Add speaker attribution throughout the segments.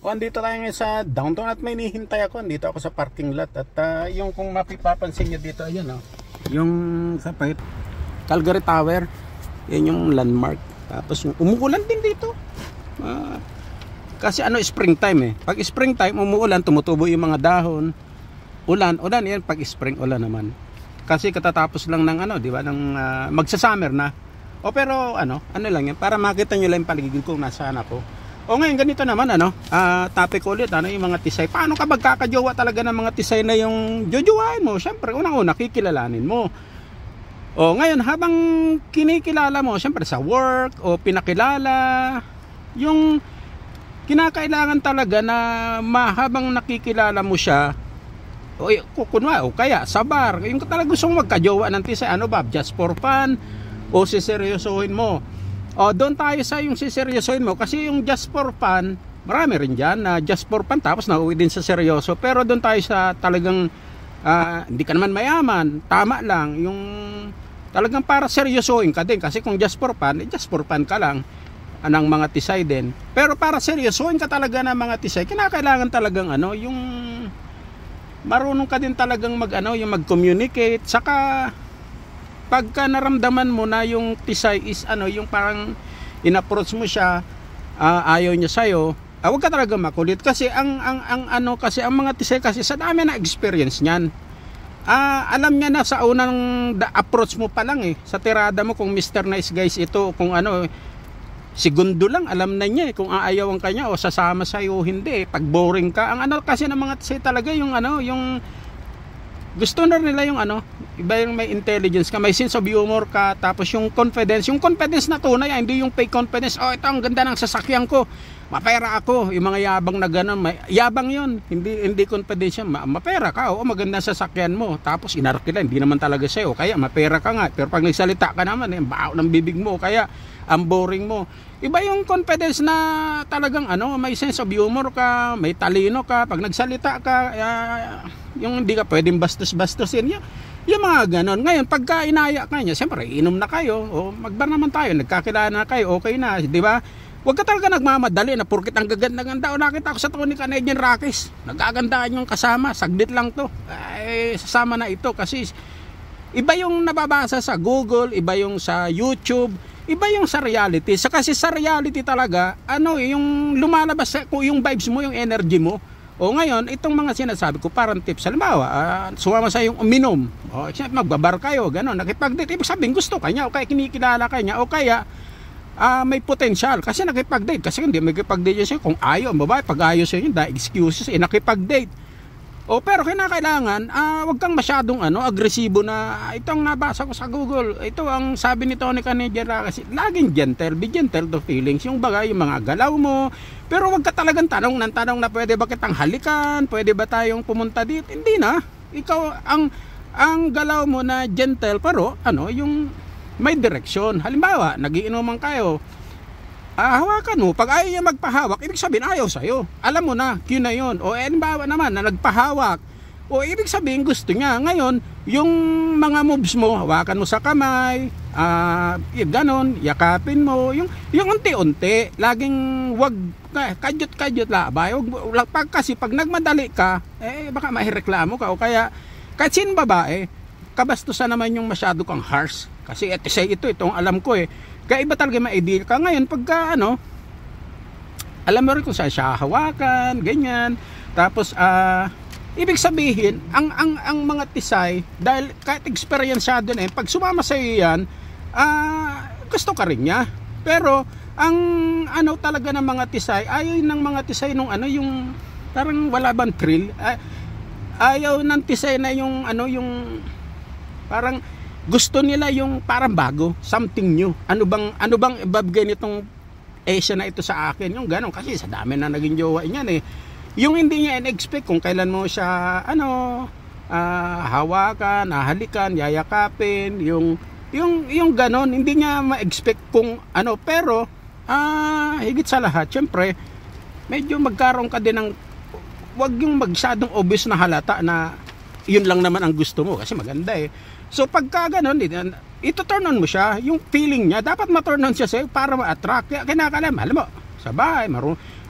Speaker 1: O, andito tayo ngayon sa downtown at may hinihintay ako. Andito ako sa parking lot. At yung kung mapipapansin nyo dito, ayan o. Yung sa Calgary Tower. Yan yung landmark. Tapos yung umuulan din dito. Kasi springtime eh. Pag springtime, umuulan, tumutubo yung mga dahon. Ulan yan. Pag spring, ulan naman. Kasi katatapos lang ng di ba, ng magsa-summer na. O pero ano lang yan, para makita nyo lang yung paligid kung nasaan ako. O ngayon ganito naman topic ulit yung mga tisay. Paano ka magkakajowa talaga ng mga tisay na yung jojowain mo? Syempre unang-una kikilalanin mo. O ngayon habang kinikilala mo, syempre sa work o pinakilala, yung kinakailangan talaga na habang nakikilala mo siya, o kaya sa bar, yung talaga gusto mong magkajowa ng tisay, just for fun o siseryosohin mo. O doon tayo sa yung siseryosohin mo, kasi yung just for fun, marami rin dyan na just for fun tapos nauwi din sa seryoso. Pero doon tayo sa talagang hindi ka naman mayaman, tama lang yung talagang para seryosohin ka din. Kasi kung just for fun ka lang ng mga tisay din. Pero para seryosohin ka talaga ng mga tisay, kinakailangan talagang yung marunong ka din talagang yung mag-communicate. Saka pagka naramdaman mo na yung tisay is yung parang in-approach mo siya, ayaw niya sa'yo, huwag ka talaga makulit. Kasi ang mga tisay kasi sa dami na experience niyan, alam niya na sa unang approach mo pa lang sa tirada mo kung Mr. Nice Guys ito, kung segundo lang alam na niya kung aayawan ka niya o sasama sa'yo o hindi. Pag boring ka, ang kasi ng mga tisay talaga yung yung gusto na nila yung iba yung may intelligence ka, may sense of humor ka, tapos yung confidence na tunay, hindi yung fake confidence. Ito ang ganda ng sasakyan ko, mapera ako, yung mga yabang na gano'n, yabang yun, hindi confidence yan. Mapera ka, maganda sasakyan mo, tapos inarkila, hindi naman talaga sa'yo, kaya mapera ka nga, pero pag nagsalita ka naman, baho ng bibig mo, kaya ang boring mo. Iba yung confidence na talagang may sense of humor ka, may talino ka, pag nagsalita ka, yung hindi ka pwedeng bastos-bastosin yung mga ganon. Ngayon pagka inaya ka niya, siyempre inom na kayo o magbar naman tayo, nagkakilala na kayo, okay na, di ba? Huwag ka talaga nagmamadali na porkit ang gaganda-ganda. O nakita ko sa Tony Canadian Rockies, nagagandaan yung kasama, saglit lang to, sasama na ito. Kasi iba yung nababasa sa Google, iba yung sa YouTube, iba yung sa reality. Kasi sa reality talaga, yung lumalabas yung vibes mo, yung energy mo. O ngayon, itong mga sinasabi ko, parang tips. Halimbawa, sumama sa yung uminom. O magbabar kayo, gano'n. Nakipag-date, ibig sabihin gusto ka niya, o kaya kinikilala ka niya, o kaya may potential. Kasi nakipag-date. Kasi hindi makipag-date siya kung ayaw. Babae, pag ayaw siya yun, dahil excuses, nakipag-date. Pero kinakailangan, wag kang masyadong agresibo na itong nabasa ko sa Google. Ito ang sabi ni Tony Canadian kasi laging gentle, be gentle to feelings. Yung bagay, yung mga galaw mo. Pero wag ka talagang tanong na pwede ba kitang halikan? Pwede ba tayong pumunta dito? Hindi na. Ikaw, ang galaw mo na gentle, pero yung may direksyon. Halimbawa, nagiinuman kayo. Hawakan mo. Pag ayaw niya magpahawak, ibig sabihin ayaw sa'yo. Alam mo na, yun na yun. O halimbawa naman na nagpahawak, o ibig sabihin gusto niya. Ngayon, yung mga moves mo, hawakan mo sa kamay, ganon, yakapin mo, yung unti-unti, laging wag kadyot-kadyot labay. Kasi pag nagmadali ka, baka mahireklamo ka. O kaya, kahit sin babae, kabastusan naman yung masyado kang harsh. Kasi itong alam ko kaya iba talaga ma-ideal ka. Ngayon pagka alam mo rin kung saan siya hawakan, ganyan. Tapos ibig sabihin ang mga tisay, dahil kahit experienceado na pag sumama sa iyo yan, gusto ka rin niya. Pero ang talaga ng mga tisay, ayaw ng mga tisay nung yung parang wala bang thrill. Ayaw ng tisay na yung yung parang gusto nila yung parang bago, something new. Ano bang ibabigay nitong Asia na ito sa akin? Yung gano'n, kasi sa dami na naging jowa niyan Yung hindi niya in-expect kung kailan mo siya hawakan, halikan, yayakapin, yung gano'n, hindi niya ma-expect kung pero higit sa lahat, syempre medyo magkaroon ka din ng, wag yung magsadong obvious na halata na yun lang naman ang gusto mo kasi maganda So pagka ganun, ito turn on mo siya, yung feeling niya, dapat ma-turn on siya sa'yo para ma-attract. Kaya kinakalam, alam mo, sa bahay,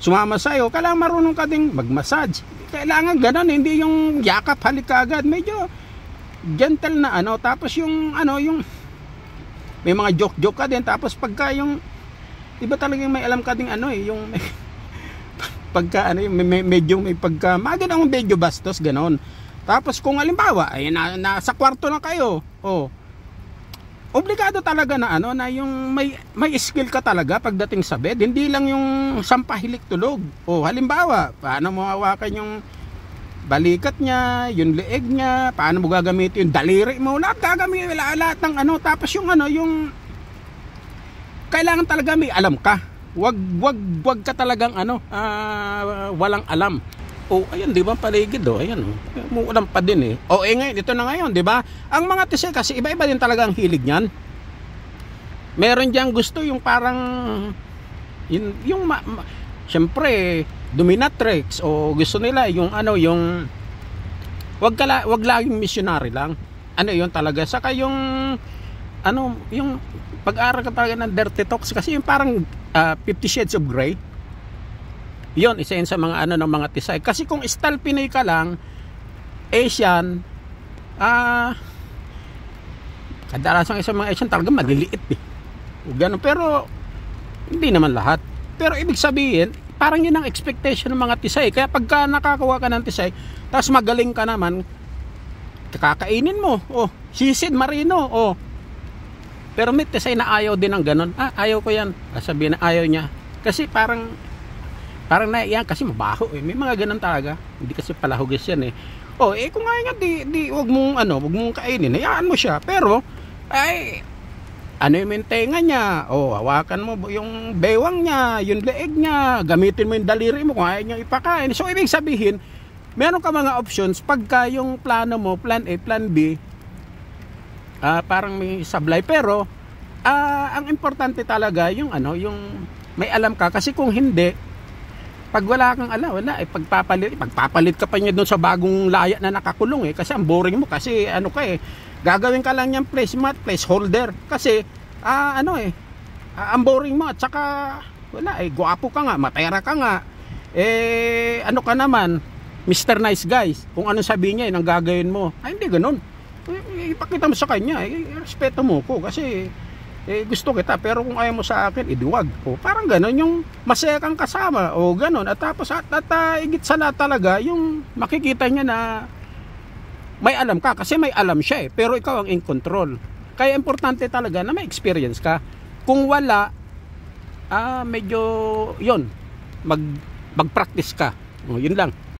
Speaker 1: sumama sa'yo, kailangan marunong ka ding mag-massage. Kailangan ganun, hindi yung yakap, halik ka agad. Medyo gentle na ano, tapos yung ano, yung may mga joke-joke ka din, tapos pagka yung, iba talagang may alam ka ding ano eh, yung pagka ano, medyo may pagka, magandang medyo bastos, ganon. Tapos kung halimbawa, ay nasa kwarto na kayo, obligado talaga na ano, na yung may skill ka talaga pagdating sa bed, hindi lang yung sampahilik tulog. Halimbawa, paano mo hawakan yung balikat niya, yung leeg niya, paano mo gagamitin yung daliri mo, lahat gagamitin, lahat ng ano, tapos yung ano, yung kailangan talaga may alam ka. Wag ka talagang ano, walang alam. Ayun, di ba, paligid, ayan, umuulan pa din eh. Ngayon, ito na ngayon, di ba? Ang mga tisay kasi, iba-iba din talaga ang hilig niyan. Meron diyang gusto yung parang, syempre, dominatrix, o gusto nila yung ano, yung, wag laging missionary lang. Ano yun talaga? Saka yung, ano, yung, pag-aaral ka talaga ng dirty talks, kasi yung parang 50 Shades of Grey, yon, isa yun sa mga ano ng mga tisay. Kasi kung style Pinoy ka lang, Asian, kadalasan sa mga Asian talaga maliliit eh. Ganun. Pero hindi naman lahat. Pero ibig sabihin, parang yun ang expectation ng mga tisay. Kaya pagka nakakawa ka ng tisay, tapos magaling ka naman, kakainin mo. Sisid marino. Pero may tisay na ayaw din ng ganun. Ayaw ko yan. Sabihin na ayaw niya. Kasi parang naiyan kasi mabaho eh. May mga ganun talaga. Hindi kasi palahugis yan eh. Kung nga wag mong kainin. Hayaan mo siya. Pero ano yung tenga niya? Hawakan mo yung bewang niya, yung leeg niya, gamitin mo yung daliri mo kung ayaw niya ipakain. So ibig sabihin, meron ka mga options pagka yung plano mo, plan A, plan B, parang may sablay. Pero ang importante talaga yung ano, yung may alam ka. Kasi kung hindi, pag wala kang alam, wala pagpapalit ka pa niya doon sa bagong laya na nakakulong eh, kasi ang boring mo, kasi ano ka eh, gagawin ka lang niyang placeholder, kasi ang boring mo, at saka wala eh, guwapo ka nga, matera ka nga, ano ka naman, Mr. Nice Guys, kung ano sabihin niya, ang gagawin mo, hindi ganun. Ipakita mo sa kanya, respeto mo ko, kasi gusto kita, pero kung ayaw mo sa akin, idiwag. Parang gano'n, yung masaya kang kasama, gano'n. At tapos, higit sa lahat talaga, yung makikita niya na may alam ka, kasi may alam siya eh, pero ikaw ang in control. Kaya importante talaga na may experience ka. Kung wala, medyo, yun, mag-practice ka. Yun lang.